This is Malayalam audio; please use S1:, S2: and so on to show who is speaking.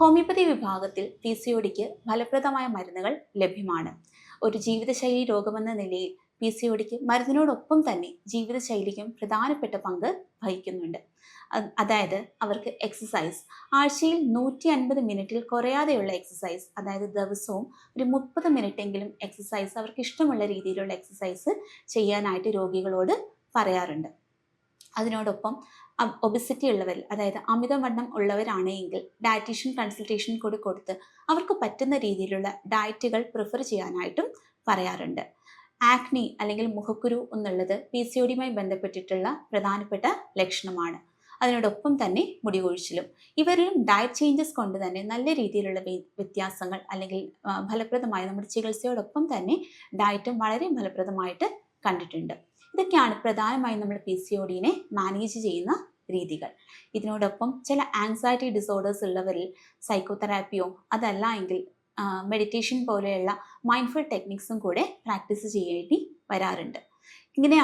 S1: ഹോമിയോപ്പതി വിഭാഗത്തിൽ PCODക്ക് ഫലപ്രദമായ മരുന്നുകൾ ലഭ്യമാണ്. ഒരു ജീവിതശൈലി രോഗമെന്ന നിലയിൽ PCODക്ക് മരുന്നിനോടൊപ്പം തന്നെ ജീവിതശൈലിക്കും പ്രധാനപ്പെട്ട പങ്ക് വഹിക്കുന്നുണ്ട്. അതായത് അവർക്ക് എക്സസൈസ്, ആഴ്ചയിൽ 150 മിനിറ്റിൽ കുറയാതെയുള്ള എക്സസൈസ്, അതായത് ദിവസവും ഒരു 30 മിനിറ്റെങ്കിലും എക്സസൈസ്, അവർക്ക് ഇഷ്ടമുള്ള രീതിയിലുള്ള എക്സസൈസ് ചെയ്യാനായിട്ട് രോഗികളോട് പറയാറുണ്ട്. അതിനോടൊപ്പം ഒബിസിറ്റി ഉള്ളവരിൽ, അതായത് അമിതവണ്ണം ഉള്ളവരാണെങ്കിൽ ഡയറ്റീഷ്യൻ കൺസൾട്ടേഷൻ കൂടി കൊടുത്ത് അവർക്ക് പറ്റുന്ന രീതിയിലുള്ള ഡയറ്റുകൾ പ്രിഫർ ചെയ്യാനായിട്ടും പറയാറുണ്ട്. ആക്നി അല്ലെങ്കിൽ മുഖക്കുരു എന്നുള്ളത് PCODയുമായി ബന്ധപ്പെട്ടിട്ടുള്ള പ്രധാനപ്പെട്ട ലക്ഷണമാണ്. അതിനോടൊപ്പം തന്നെ മുടികൊഴിച്ചിലും. ഇവരിലും ഡയറ്റ് ചേഞ്ചസ് കൊണ്ട് തന്നെ നല്ല രീതിയിലുള്ള വ്യത്യാസങ്ങൾ അല്ലെങ്കിൽ ഫലപ്രദമായ നമ്മുടെ ചികിത്സയോടൊപ്പം തന്നെ ഡയറ്റും വളരെ ഫലപ്രദമായിട്ട് കണ്ടിട്ടുണ്ട്. ഇതൊക്കെയാണ് പ്രധാനമായും നമ്മൾ PCODനെ മാനേജ് ചെയ്യുന്ന രീതികൾ. ഇതിനോടൊപ്പം ചില ആങ്സൈറ്റി ഡിസോർഡേഴ്സ് ഉള്ളവരിൽ സൈക്കോതെറാപ്പിയോ അതല്ല എങ്കിൽ മെഡിറ്റേഷൻ പോലെയുള്ള മൈൻഡ്ഫുൾ ടെക്നിക്സും കൂടെ പ്രാക്ടീസ് ചെയ്യേണ്ടി വരാറുണ്ട്. ഇങ്ങനെ